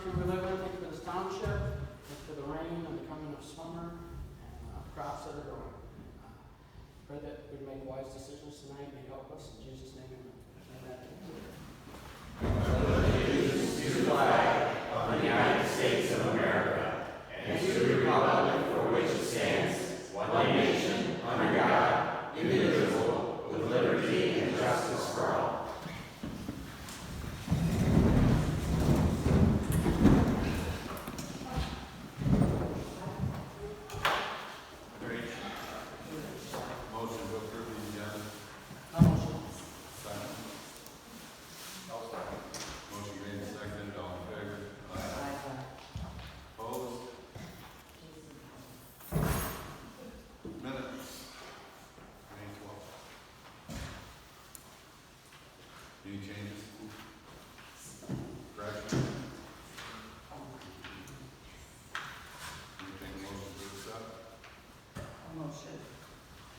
country we live in. Thank you for this township. Thank you for the rain and the coming of summer and crops that are growing. Pray that we make wise decisions tonight. May help us. In Jesus' name, amen. Allegiance to the flag of the United States of America and to the republic for which it stands, one nation, under God, indivisible, with liberty and justice for all. Motion to approve the agenda. Second. Motion made and seconded. All in favor? Aye. Opposed? Minutes. May 12th. Any changes? Corrections? Anything motion to accept? Motion.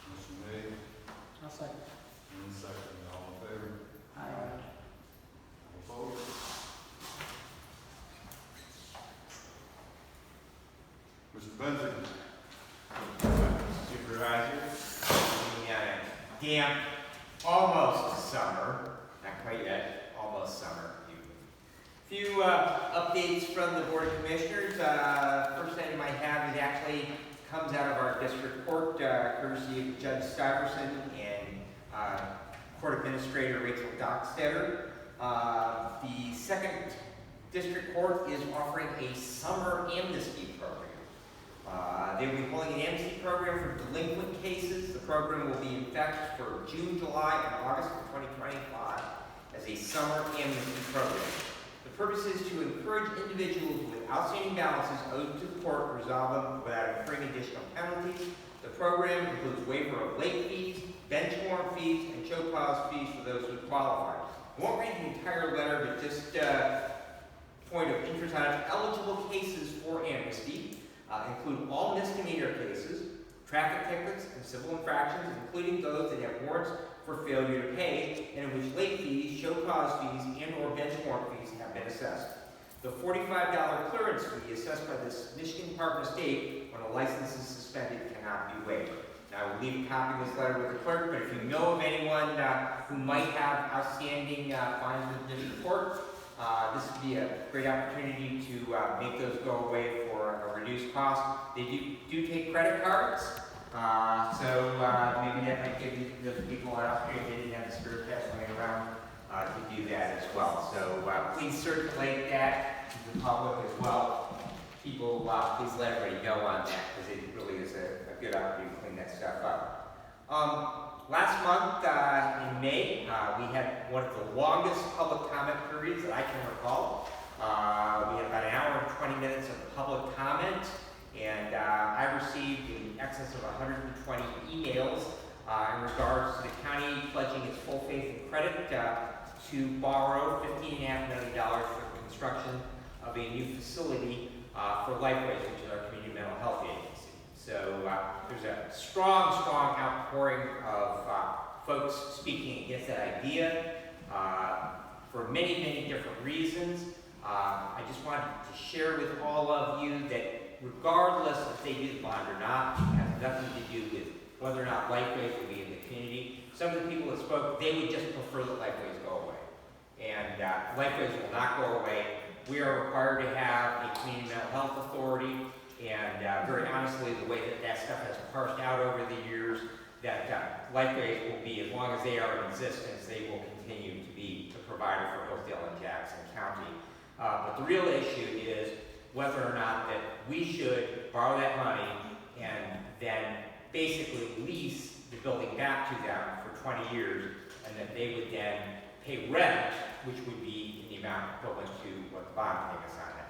Motion made I'll second. and seconded. All in favor? Aye. Opposed? Mr. Benson. Supervisor, damp, almost summer, not quite yet, almost summer. Few updates from the Board of Commissioners. First item I have is actually comes out of our district court, courtesy of Judge Stuyvesant and Court Administrator Rachel Dockstetter. The second district court is offering a summer amnesty program. They will be holding an amnesty program for delinquent cases. The program will be in effect for June, July, and August of 2025 as a summer amnesty program. The purpose is to encourage individuals with outstanding balances owed to the court to resolve them without incurring additional penalties. The program includes waiver of late fees, bench warrant fees, and show cause fees for those who qualify. I won't read the entire letter, but just point of interest on it. Eligible cases for amnesty include all misdemeanor cases, traffic tickets, and civil infractions, including those that have warrants for failure to pay, and in which late fees, show cause fees, and/or bench warrant fees have been assessed. The $45 clearance fee assessed by the Michigan Department of State when a license is suspended cannot be waived. Now, I will leave a copy of this letter with the clerk, but if you know of anyone who might have outstanding fines with the district court, this would be a great opportunity to make those go away for a reduced cost. They do take credit cards, so maybe that might give those people an opportunity if they didn't have the spirit cash laying around to do that as well. So please circulate that to the public as well. People, please let everybody know on that because it really is a good opportunity to clean that stuff up. Last month in May, we had one of the longest public comment periods that I can recall. We had about an hour and 20 minutes of public comment, and I received in excess of 120 emails in regards to the county pledging its full faith and credit to borrow $15.5 million for the construction of a new facility for Lifeways, which is our community mental health agency. So there's a strong outpouring of folks speaking against that idea for many different reasons. I just wanted to share with all of you that regardless if they do the bond or not, it has nothing to do with whether or not Lifeways will be in the community. Some of the people that spoke, they would just prefer that Lifeways go away. And Lifeways will not go away. We are required to have a community mental health authority. And very honestly, the way that stuff has parsed out over the years, that Lifeways will be, as long as they are in existence, they will continue to be the provider for Hillsdale and Jackson County. But the real issue is whether or not that we should borrow that money and then basically lease the building back to them for 20 years, and that they would then pay rent, which would be in the amount equivalent to what the bond payments on it.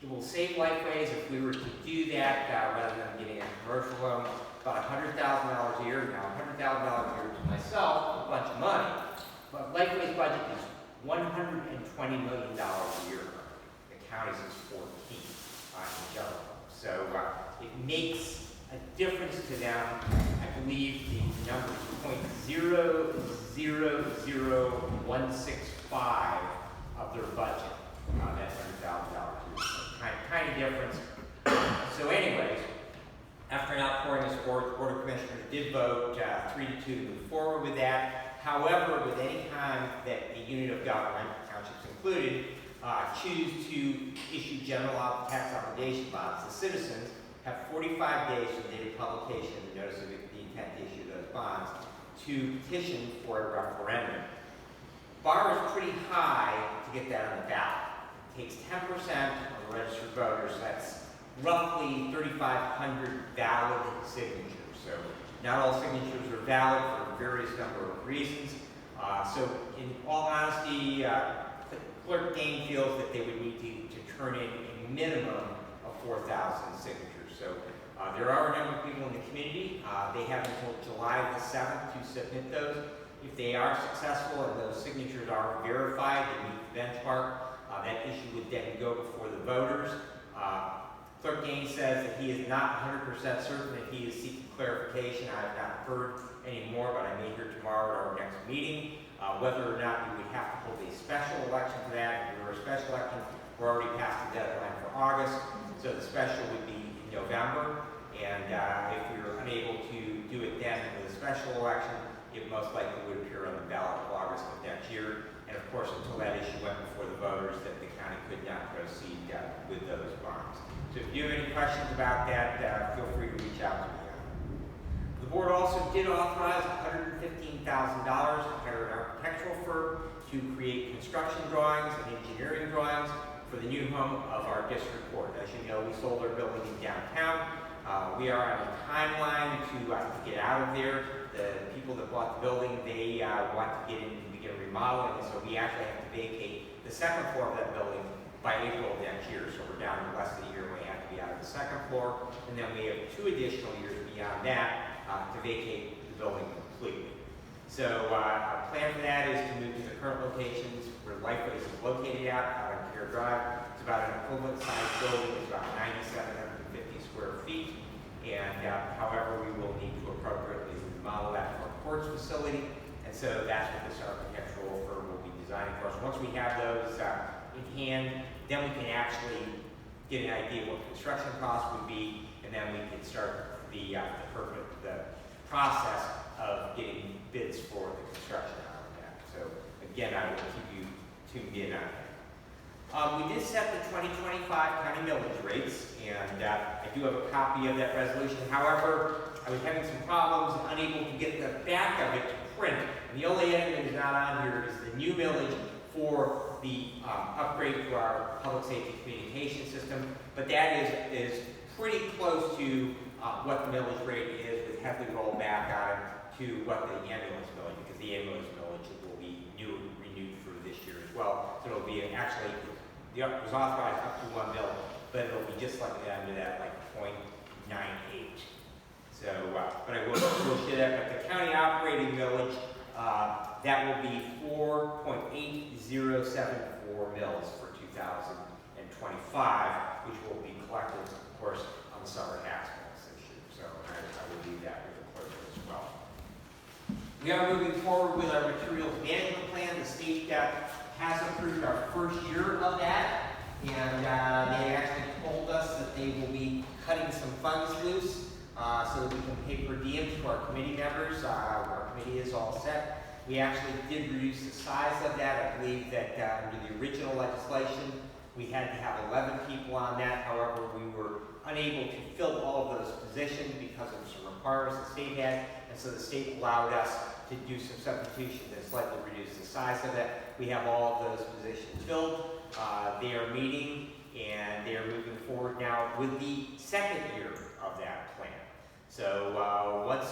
It will save Lifeways if we were to do that rather than getting a commercial loan, about $100,000 a year. Now, $100,000 a year to myself, a bunch of money, but Lifeways' budget is $120 million a year. The county's is 14 in general. So it makes a difference to them. I believe the number is 0.000165 of their budget. That's $100,000 a year. tiny difference. So anyways, after an outpouring of support, the Board of Commissioners did vote 3-2 to move forward with that. However, with any time that a unit of government, townships included, choose to issue general tax obligation bonds, the citizens have 45 days from the date of publication of the notice of the intent to issue those bonds to petition for a referendum. Bar is pretty high to get that on the ballot. It takes 10% of the registered voters. That's roughly 3,500 valid signatures. So not all signatures are valid for various number of reasons. So in all honesty, Clerk Gain feels that they would need to turn in a minimum of 4,000 signatures. So there are a number of people in the community. They have until July the 7th to submit those. If they are successful and those signatures are verified and meet the benchmark, that issue would then go before the voters. Clerk Gaines says that he is not 100% certain that he is seeking clarification. I have not heard any more, but I may hear tomorrow at our next meeting. Whether or not we would have to hold a special election for that. If there were a special election, we're already past the deadline for August, so the special would be in November. And if we were unable to do it then with a special election, it most likely would appear on the ballot of August of next year. And of course, until that issue went before the voters, that the county could not proceed with those bonds. So if you have any questions about that, feel free to reach out to me. The board also did authorize $115,000 to hire an architectural firm to create construction drawings and engineering drawings for the new home of our district court. As you know, we sold our building in downtown. We are on a timeline to get out of there. The people that bought the building, they want to get in and begin remodeling, and so we actually have to vacate the second floor of that building by April of next year. So we're down to less than a year when we have to be out of the second floor, and then we have 2 additional years beyond that to vacate the building completely. So our plan for that is to move to the current locations where Lifeways is located out on Care Drive. It's about an equivalent size building. It's about 9,750 square feet. And however, we will need to appropriately remodel that for a courts facility. And so that's what this architectural firm will be designing for us. Once we have those in hand, then we can actually get an idea what construction costs would be, and then we can start the process of getting bids for the construction out of that. So again, I will keep you tuned in on that. We did set the 2025 county millage rates, and I do have a copy of that resolution. However, I was having some problems, unable to get the back of it to print. And the only item that is not on here is the new millage for the upgrade to our public safety communication system. But that is pretty close to what the millage rate is, with heavily rolled back on it to what the ambulance millage, because the ambulance millage will be renewed for this year as well. So it'll be actually, it was authorized up to 1 mil, but it'll be just slightly under that, like 0.98. So, but I will share that. But the county operating millage, that will be 4.8074 mils for 2025, which will be collected, of course, on the summer tax bills this year. So I will leave that with the clerk as well. We are moving forward with our materials management plan. The state has approved our first year of that, and they actually told us that they will be cutting some funds loose so that we can pay per diem to our committee members. Our committee is all set. We actually did reduce the size of that. I believe that under the original legislation, we had to have 11 people on that. However, we were unable to fill all of those positions because of some requirements the state had, and so the state allowed us to do some substitutions and slightly reduce the size of it. We have all of those positions filled. They are meeting, and they are moving forward now with the second year of that plan. So once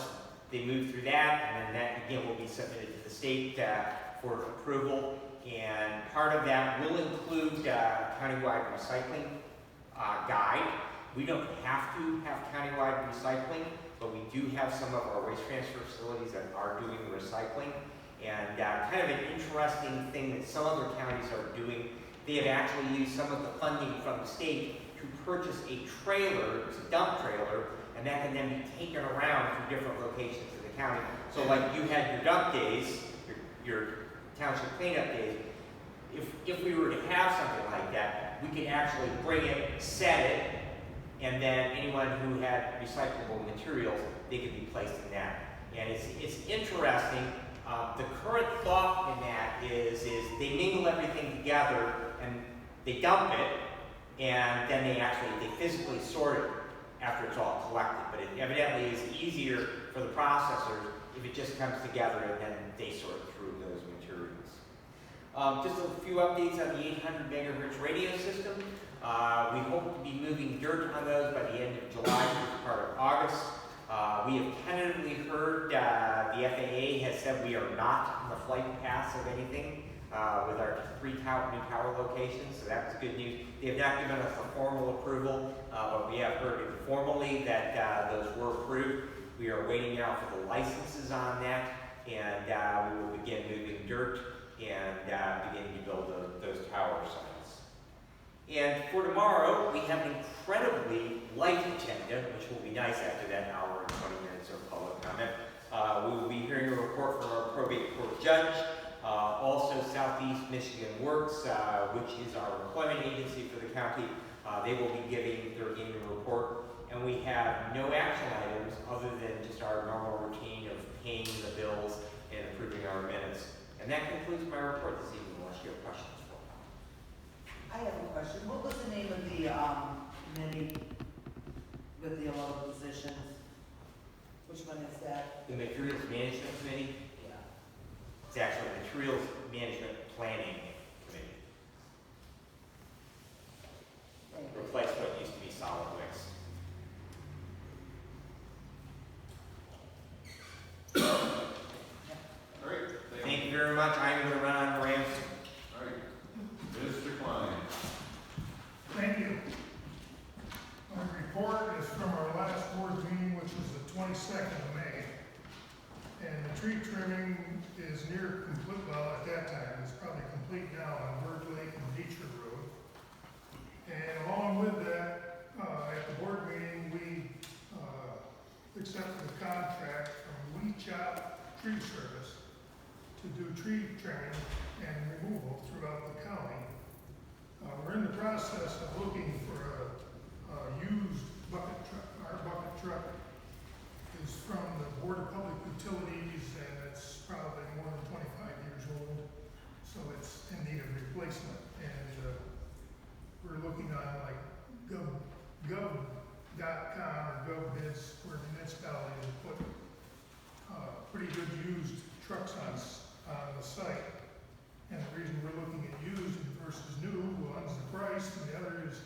they move through that, and then that again will be submitted to the state for approval. And part of that will include countywide recycling guide. We don't have to have countywide recycling, but we do have some of our waste transfer facilities that are doing recycling. And kind of an interesting thing that some other counties are doing, they have actually used some of the funding from the state to purchase a trailer, it's a dump trailer, and that can then be taken around to different locations in the county. So like you had your dump days, your township cleanup days, if we were to have something like that, we could actually bring it, set it, and then anyone who had recyclable materials, they could be placed in that. And it's interesting. The current thought in that is they mingle everything together and they dump it, and then they physically sort it after it's all collected. But it evidently is easier for the processors if it just comes together and then they sort through those materials. Just a few updates on the 800 megahertz radio system. We hope to be moving dirt on those by the end of July, first part of August. We have tentatively heard the FAA has said we are not in the flight paths of anything with our 3 new tower locations, so that's good news. They have not given us a formal approval, but we have heard informally that those were approved. We are waiting now for the licenses on that, and we will begin moving dirt and beginning to build those tower sites. And for tomorrow, we have an incredibly light agenda, which will be nice after that hour and 20 minutes of public comment. We will be hearing a report from our probate court judge. Also, Southeast Michigan Works, which is our employment agency for the county, they will be giving their annual report. And we have no action items other than just our normal routine of paying the bills and approving our minutes. And that concludes my report this evening, unless you have questions for me. I have a question. What was the name of the committee with the 11 positions? Which one is that? The Materials Management Committee, Yeah. it's actually Materials Management Planning Committee. Thank you. Replace what used to be solid waste. All right, Thank you very much. I'm going to run on to Ramsey. All right, Mr. Klein. Thank you. My report is from our last board meeting, which was the 22nd of May. And the tree trimming is near complete, well, at that time, it's probably complete now on Bird Lake and Beecher Road. And along with that, at the board meeting, we accepted a contract from We Chop Tree Service to do tree trimming and removal throughout the county. We're in the process of looking for a used bucket truck. Our bucket truck is from the Board of Public Utilities, and it's probably more than 25 years old, so it's in need of replacement. And we're looking on like gov.com or GovBids where municipalities put pretty good used trucks on the site. And the reason we're looking at used versus new, one's the price, and the other is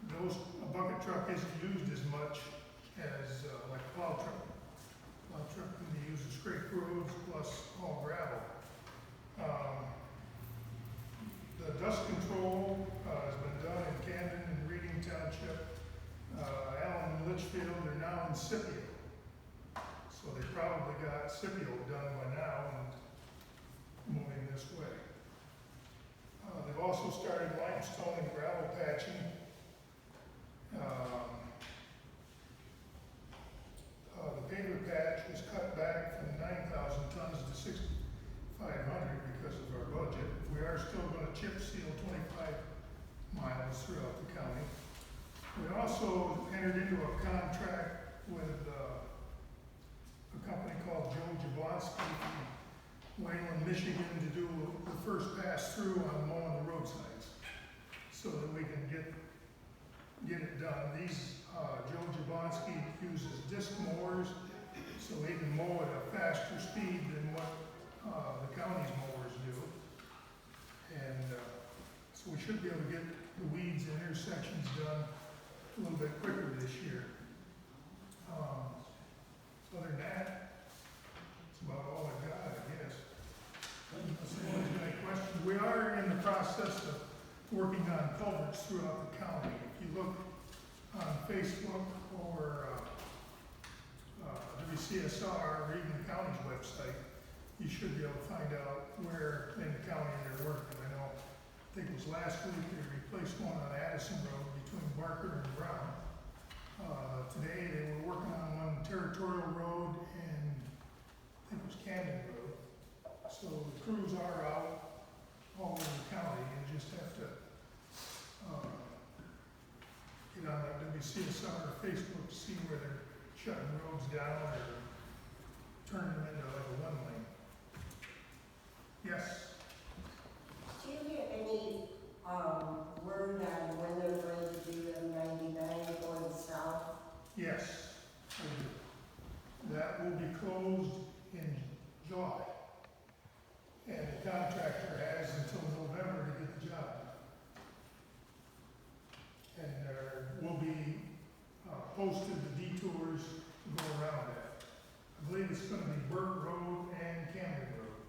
a bucket truck isn't used as much as like a plow truck. Plow truck can be used to scrape roads plus all gravel. The dust control has been done in Camden and Reading Township. Allen and Litchfield are now in Scipio. So they probably got Scipio done by now and moving this way. They've also started limestone and gravel patching. The paver patch was cut back from 9,000 tons to 6,500 because of our budget. We are still going to chip seal 25 miles throughout the county. We also entered into a contract with a company called Joe Jablonski from Wayland, Michigan, to do the first pass through on mowing the roadsides so that we can get it done. These Joe Jablonski uses disc mowers, so he can mow at a faster speed than what the county's mowers do. And so we should be able to get the weeds and intersections done a little bit quicker this year. Other than that, that's about all I got, I guess. Unless anyone's got any questions. We are in the process of working on culverts throughout the county. If you look on Facebook or WCSR or even the county's website, you should be able to find out where in the county they're working. I think it was last week they replaced one on Addison Road between Barker and Brown. Today they were working on one Territorial Road and I think it was Camden Road. So the crews are out all over the county you see some on Facebook, see where they're shutting roads down or turning them into like a one lane. Yes, Do you hear any, word on when they're going to do the 99 going south? yes, I do. That will be closed in July. And the contractor has until November to get the job done. And there will be posted the detours to go around that. I believe it's gonna be Burt Road and Camden Road.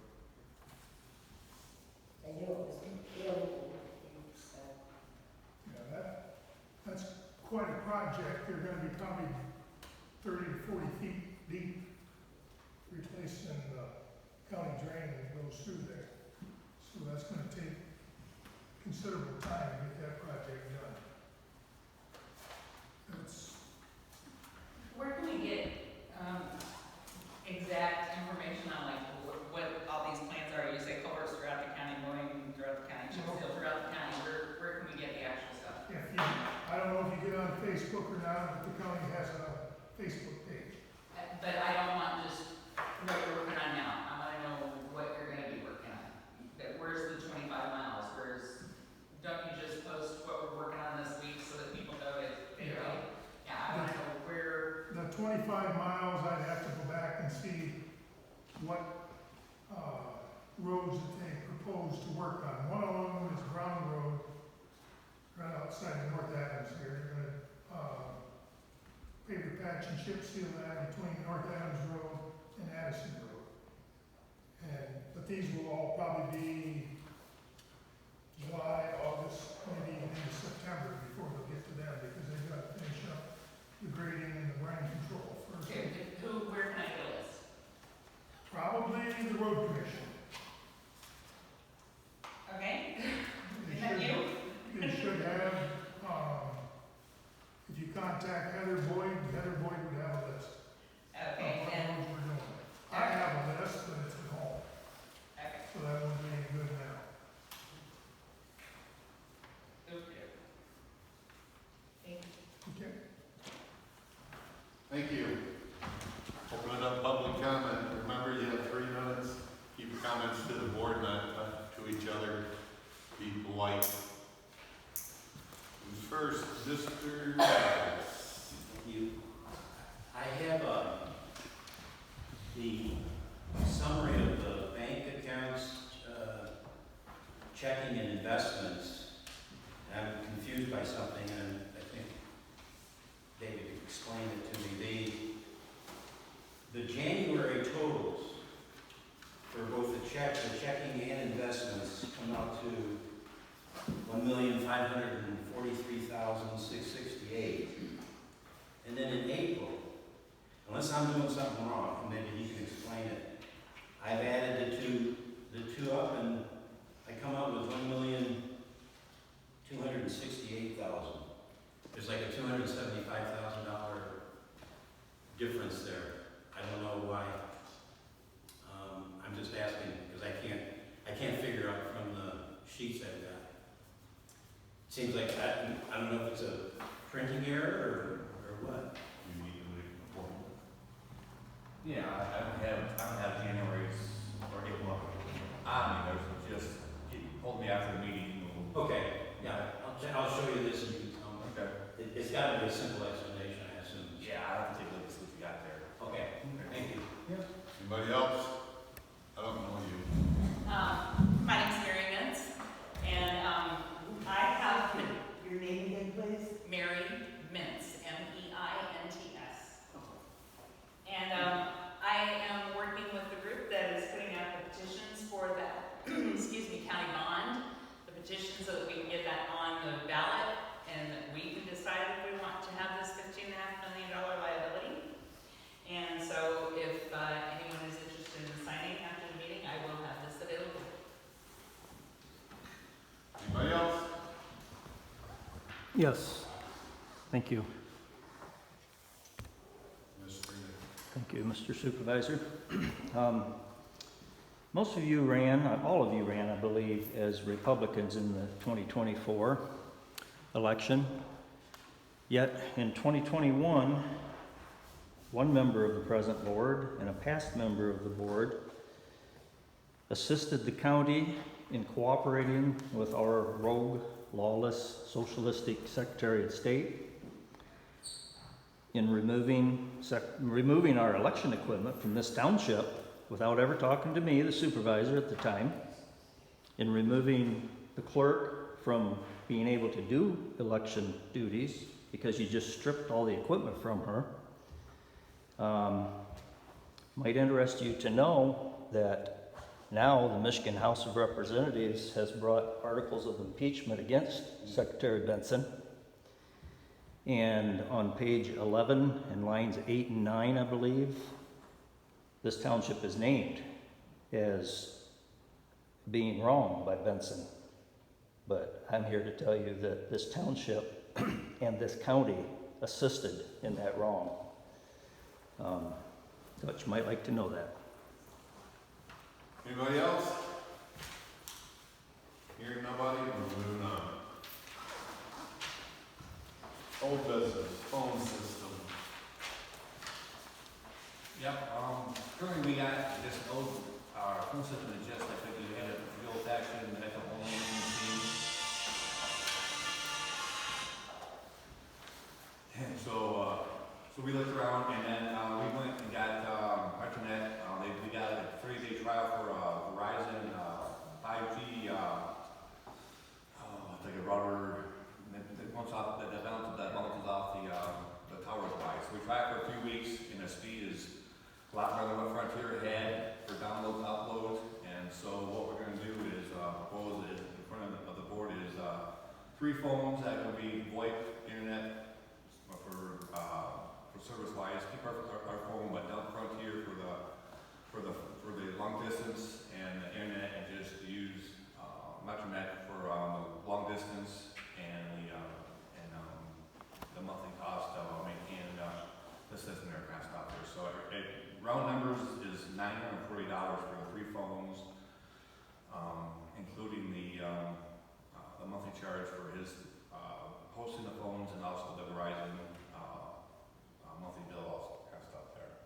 I knew it was building, so. Yeah, that's quite a project. They're gonna be probably 30 to 40 feet deep, replacing the county drain that goes through there. So that's gonna take considerable time to get that project done. That's, Where can we get, exact information on like what all these plans are? You say culverts throughout the county, mowing throughout the county, chip seal throughout the county, where can we get the actual stuff? if you, I don't know if you get on Facebook or not, but the county has a Facebook page. But I don't want just what you're working on now, I wanna know what you're gonna be working on. Where's the 25 miles, don't you just post what we're working on this week so that people know that they know? Yeah, I wanna know where, The 25 miles, I'd have to go back and see what roads that they propose to work on. One of them is Brown Road, right outside of North Adams here. They're gonna paper patch and chip seal that between North Adams Road and Addison Road. But these will all probably be July, August, maybe even into September before they'll get to them, because they've got to finish up the grading and the brine control first. okay, where can I get a list? Probably the road commission. Okay, They is that should- you? They should have, if you contact Heather Boyd would have a list of Okay, what and, roads we're doing. I have a list, but it's at home, okay, so that wouldn't be any good now. okay. Thank you. Okay? Thank you. Open it up, public comment. Remember, you have 3 minutes. Keep your comments to the board, not to each other. Be polite. Who's first? Mr. Adams. You, I have the summary of the bank accounts, checking and investments. And I'm confused by something, and I think David could explain it to me. The January totals for both the checking and investments come out to $1,543,668. And then in April, unless I'm doing something wrong, maybe you can explain it, I've added the two up, and I come out with $1,268,000. There's like a $275,000 difference there. I don't know why. I'm just asking because I can't figure out from the sheets I've got. Seems like I don't know if it's a printing error or what. You need to make an appointment. Yeah, I don't have January's or April. I mean, there's just, hold me after the meeting. Okay, yeah, I'll show you this and you can tell me. Okay. It's got to be a simple explanation, I assume. Yeah, I have to take a look and see what you got there. Okay, thank you. Anybody else? I don't know you. My name's Mary Mintz, and I have Your name again, please? Mary Mintz, M-E-I-N-T-S. And I am working with the group that is putting out the petitions for that, county bond, the petition so that we can get that on the ballot, and that we can decide if we want to have this $15.5 million liability. And so if anyone is interested in signing after the meeting, I will have this available. Anybody else? Yes, thank you. Mr. Thank you, Mr. Supervisor. Most of you ran, all of you ran, I believe, as Republicans in the 2024 election. Yet in 2021, one member of the present board and a past member of the board assisted the county in cooperating with our rogue, lawless, socialistic Secretary of State in removing our election equipment from this township without ever talking to me, the supervisor at the time, in removing the clerk from being able to do election duties because you just stripped all the equipment from her. Might interest you to know that now the Michigan House of Representatives has brought articles of impeachment against Secretary Benson. And on page 11 and lines 8 and 9, I believe, this township is named as being wrong by Benson. But I'm here to tell you that this township and this county assisted in that wrong. But you might like to know that. Anybody else? Hearing nobody, we're moving on. Old business, phone system. Yep, currently we got this old, our phone system is just like we had it, the old fashioned, at the home machine. And so we looked around and then, we went and got, internet, we got a 3-day trial for, Verizon, 5G, like a router, that bounces off the tower's wide. So we tried it for a few weeks and the speed is a lot better than what Frontier had for downloads and uploads. And so what we're gonna do is, propose is, in front of the board is, 3 phones that will be VoIP, internet, for service-wise, keep our phone, but down Frontier for the long distance and the internet, and just use Metronet for long distance and the monthly cost of maintaining the system there kind of stuff there. So round numbers is $940 for the 3 phones, including the monthly charge for his hosting the phones and also the Verizon monthly bill, also kind of stuff there.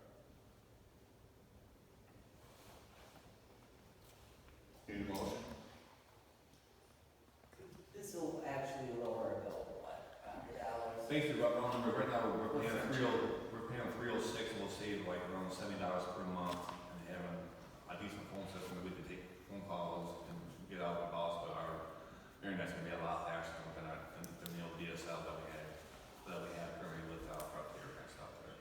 Need a motion? This will actually lower our bill, what, $100? Basically, right now we're paying 306, and we'll save like around $70 per month, and having a decent phone system that we can take phone calls and get out the calls, but our internet's gonna be a lot faster than the old DSL that we have currently with Frontier and stuff there.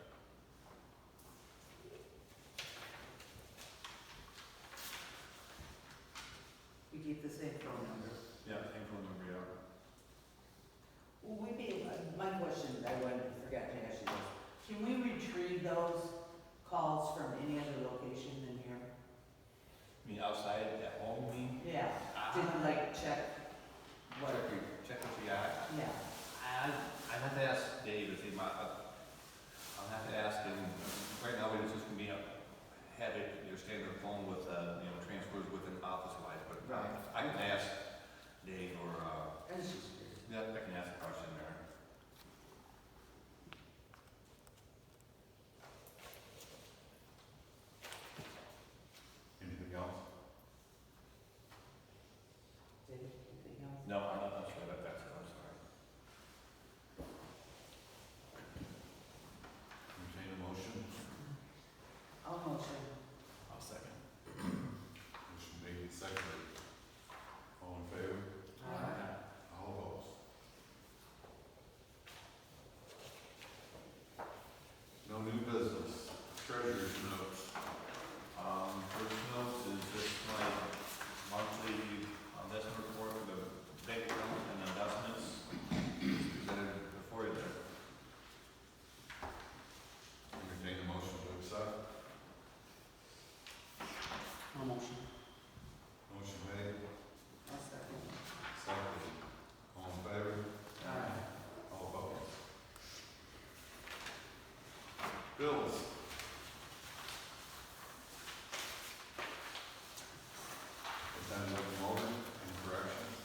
We keep the same phone number. Yeah, same phone number, yeah. Will we be, my question, I forgot to ask you this, can we retrieve those calls from any other location than here? I mean, outside at home, Yeah, to like check what, check what you got. yeah. I'd have to ask Dave if he might, I'll have to ask him, right now it's just gonna be have it, your standard phone with, transfers within office life, but Right. I can ask Dave or, I was just curious. yeah, I can ask a question there. Anything else? Anything else? No, I'm not sure that that's it, I'm sorry. Entertain a motion? I'll motion. I'll second. Motion made and seconded. All in favor? All opposed? No new business. Treasurer's notes. First notes is just my monthly investment report for the bank account and investments presented before you there. Entertain a motion to accept. No motion. Motion made, I'll second. seconded. All in favor? All opposed? Bills. Then looking over, any corrections?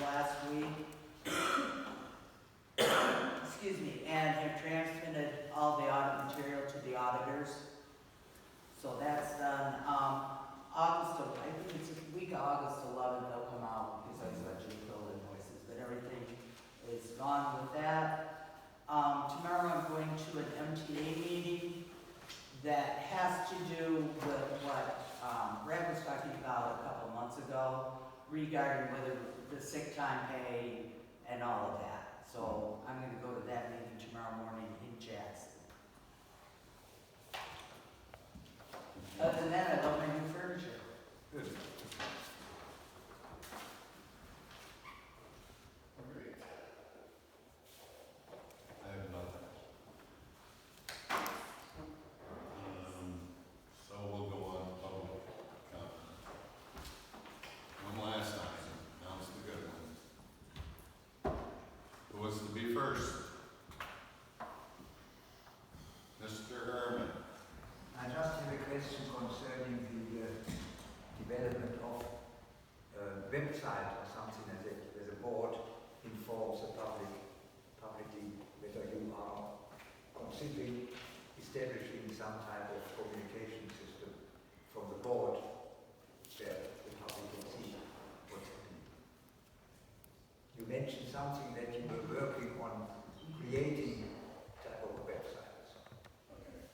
last week. Excuse me, and have transmitted all the audit material to the auditors. So that's done. I think it's the week of August 11th, they'll come out because I said you bill invoices, but everything is gone with that. Tomorrow I'm going to an MTA meeting that has to do with what Brad was talking about a couple months ago regarding whether the sick time pay and all of that. So I'm going to go to that meeting tomorrow morning in Jackson. Other than that, I love my new furniture. Good. All right. I have nothing. So we'll go on to public comment. One last time, now's the good one. Who wants to be first? Mr. Herman. I just have a question concerning the development of a website or something as a board informs the publicly whether you are considering establishing some type of communication system from the board where the public can see what's happening. You mentioned something that you were working on creating type of a website or something. Okay.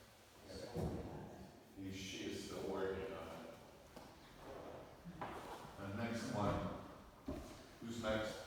She is still working on it. The next one, who's next?